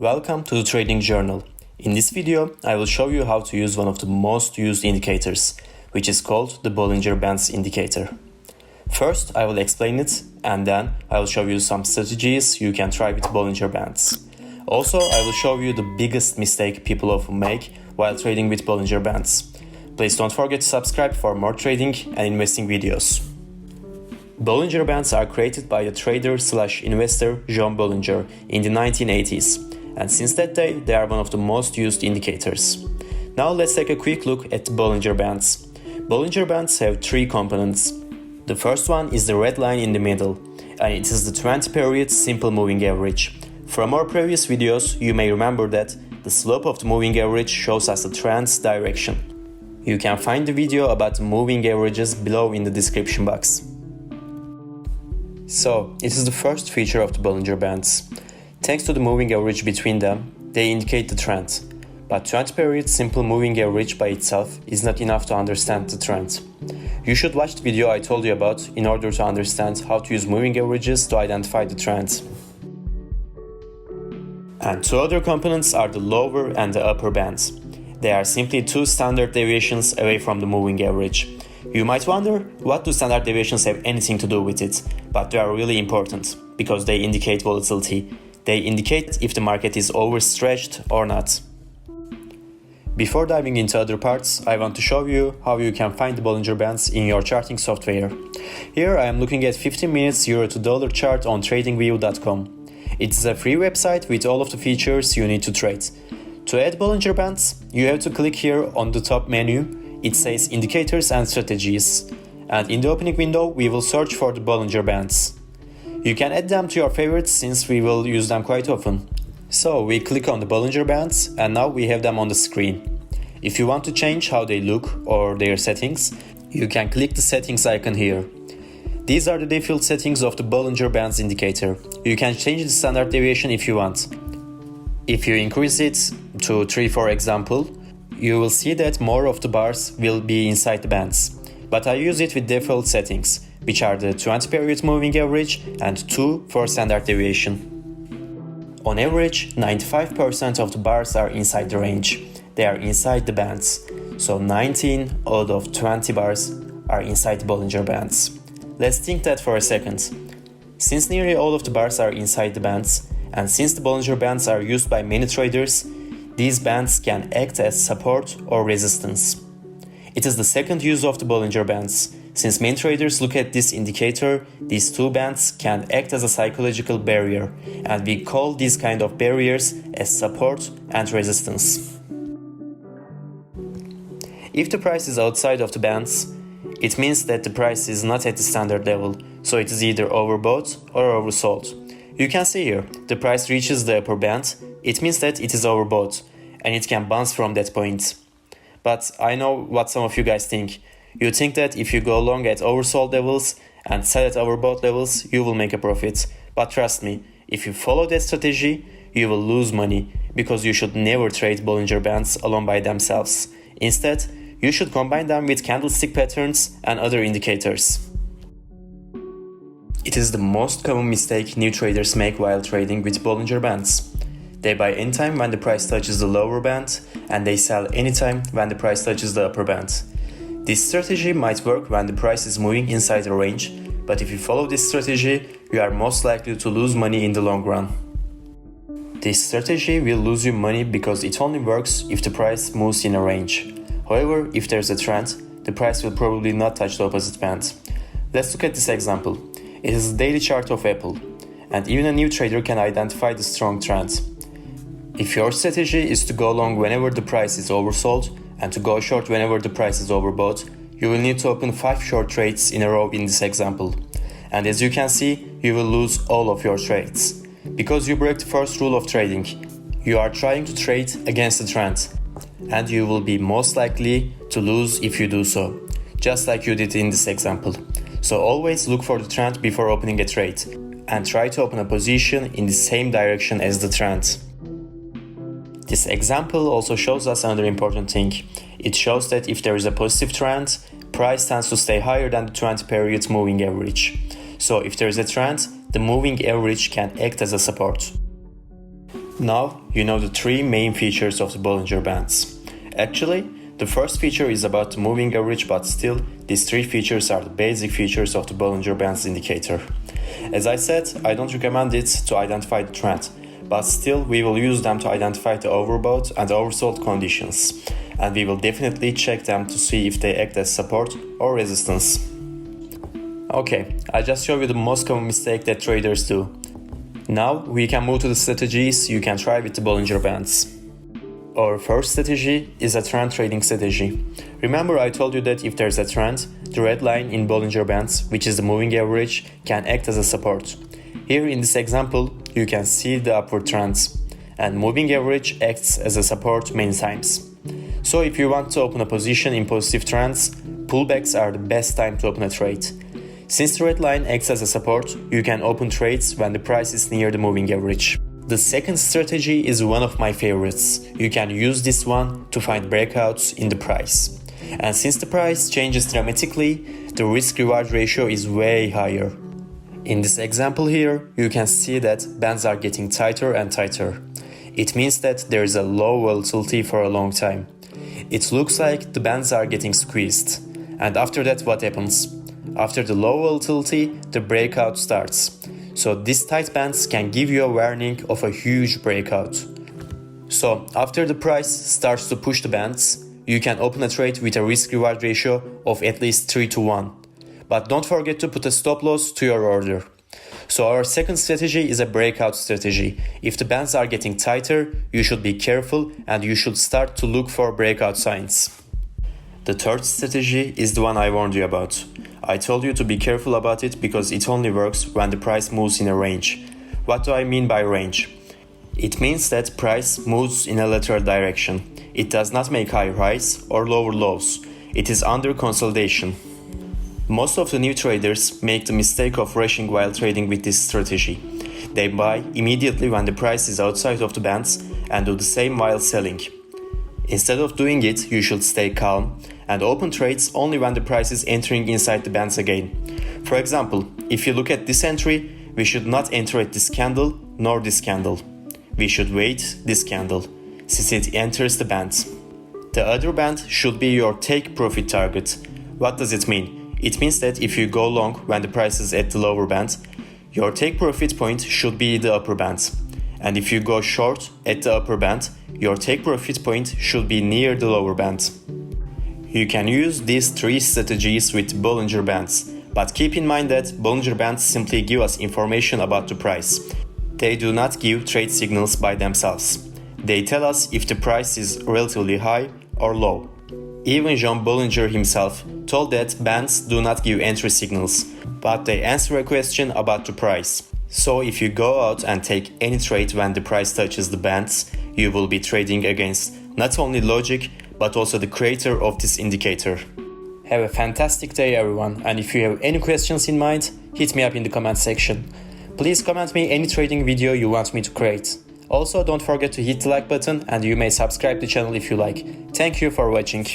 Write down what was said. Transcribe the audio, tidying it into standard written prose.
Welcome to the Trading Journal. In this video, I will show you how to use one of the most used indicators, which is called the Bollinger Bands indicator. First, I will explain it, and then I will show you some strategies you can try with Bollinger Bands. Also, I will show you the biggest mistake people often make while trading with Bollinger Bands. Please don't forget to subscribe for more trading and investing videos. Bollinger Bands are created by the trader/investor John Bollinger in the 1980s, and since that day they are one of the most used indicators. Now let's take a quick look at the Bollinger Bands. Bollinger Bands have three components. The first one is the red line in the middle, and it is the 20-period simple moving average. From our previous videos, you may remember that the slope of the moving average shows us the trend's direction. You can find the video about the moving averages below in the description box. So, it is the first feature of the Bollinger Bands. Thanks to the moving average between them, they indicate the trend. But 20-period simple moving average by itself is not enough to understand the trend. You should watch the video I told you about in order to understand how to use moving averages to identify the trend. And two other components are the lower and the upper bands. They are simply two standard deviations away from the moving average. You might wonder, what do standard deviations have anything to do with it? But they are really important, because they indicate volatility. They indicate if the market is overstretched or not. Before diving into other parts, I want to show you how you can find the Bollinger Bands in your charting software. Here I am looking at 15 minutes euro to dollar chart on tradingview.com. It is a free website with all of the features you need to trade. To add Bollinger Bands, you have to click here on the top menu. It says Indicators and Strategies, and in the opening window we will search for the Bollinger Bands. You can add them to your favorites since we will use them quite often. So we click on the Bollinger Bands and now we have them on the screen. If you want to change how they look or their settings, you can click the settings icon here. These are the default settings of the Bollinger Bands indicator. You can change the standard deviation if you want. If you increase it to 3 for example, you will see that more of the bars will be inside the bands. But I use it with default settings, which are the 20-period moving average and 2 for standard deviation. On average, 95% of the bars are inside the range. They are inside the bands. So 19 out of 20 bars are inside the Bollinger Bands. Let's think that for a second. Since nearly all of the bars are inside the bands, and since the Bollinger Bands are used by many traders, these bands can act as support or resistance. It is the second use of the Bollinger Bands. Since many traders look at this indicator, these two bands can act as a psychological barrier, and we call these kind of barriers as support and resistance. If the price is outside of the bands, it means that the price is not at the standard level, so it is either overbought or oversold. You can see here, the price reaches the upper band, it means that it is overbought, and it can bounce from that point. But I know what some of you guys think. You think that if you go long at oversold levels and sell at overbought levels, you will make a profit. But trust me, if you follow that strategy, you will lose money, because you should never trade Bollinger Bands alone by themselves. Instead, you should combine them with candlestick patterns and other indicators. It is the most common mistake new traders make while trading with Bollinger Bands. They buy anytime when the price touches the lower band, and they sell anytime when the price touches the upper band. This strategy might work when the price is moving inside a range, but if you follow this strategy, you are most likely to lose money in the long run. This strategy will lose you money because it only works if the price moves in a range. However, if there's a trend, the price will probably not touch the opposite band. Let's look at this example. It is a daily chart of Apple, and even a new trader can identify the strong trend. If your strategy is to go long whenever the price is oversold and to go short whenever the price is overbought, you will need to open 5 short trades in a row in this example. And as you can see, you will lose all of your trades. Because you break the first rule of trading, you are trying to trade against the trend, and you will be most likely to lose if you do so, just like you did in this example. So always look for the trend before opening a trade, and try to open a position in the same direction as the trend. This example also shows us another important thing. It shows that if there is a positive trend, price tends to stay higher than the 20-period moving average. So if there is a trend, the moving average can act as a support. Now you know the three main features of the Bollinger Bands. Actually, the first feature is about the moving average, but still, these three features are the basic features of the Bollinger Bands indicator. As I said, I don't recommend it to identify the trend, but still we will use them to identify the overbought and oversold conditions, and we will definitely check them to see if they act as support or resistance. Okay, I just showed you the most common mistake that traders do. Now we can move to the strategies you can try with the Bollinger Bands. Our first strategy is a trend trading strategy. Remember I told you that if there's a trend, the red line in Bollinger Bands, which is the moving average, can act as a support. Here in this example, you can see the upward trends, and moving average acts as a support many times. So if you want to open a position in positive trends, pullbacks are the best time to open a trade. Since the red line acts as a support, you can open trades when the price is near the moving average. The second strategy is one of my favorites. You can use this one to find breakouts in the price. And since the price changes dramatically, the risk-reward ratio is way higher. In this example here, you can see that bands are getting tighter and tighter. It means that there is a low volatility for a long time. It looks like the bands are getting squeezed. And after that, what happens? After the low volatility, the breakout starts. So these tight bands can give you a warning of a huge breakout. So after the price starts to push the bands, you can open a trade with a risk-reward ratio of at least 3-1. But don't forget to put a stop loss to your order. So our second strategy is a breakout strategy. If the bands are getting tighter, you should be careful and you should start to look for breakout signs. The third strategy is the one I warned you about. I told you to be careful about it because it only works when the price moves in a range. What do I mean by range? It means that price moves in a lateral direction. It does not make higher highs or lower lows. It is under consolidation. Most of the new traders make the mistake of rushing while trading with this strategy. They buy immediately when the price is outside of the bands and do the same while selling. Instead of doing it, you should stay calm and open trades only when the price is entering inside the bands again. For example, if you look at this entry, we should not enter at this candle nor this candle. We should wait this candle, since it enters the bands. The other band should be your take profit target. What does it mean? It means that if you go long when the price is at the lower band, your take profit point should be the upper band. And if you go short at the upper band, your take profit point should be near the lower band. You can use these three strategies with Bollinger Bands, but keep in mind that Bollinger Bands simply give us information about the price. They do not give trade signals by themselves. They tell us if the price is relatively high or low. Even John Bollinger himself told that bands do not give entry signals, but they answer a question about the price. So if you go out and take any trade when the price touches the bands, you will be trading against not only logic, but also the creator of this indicator. Have a fantastic day everyone, and if you have any questions in mind, hit me up in the comment section. Please comment me any trading video you want me to create. Also don't forget to hit the like button and you may subscribe to the channel if you like. Thank you for watching.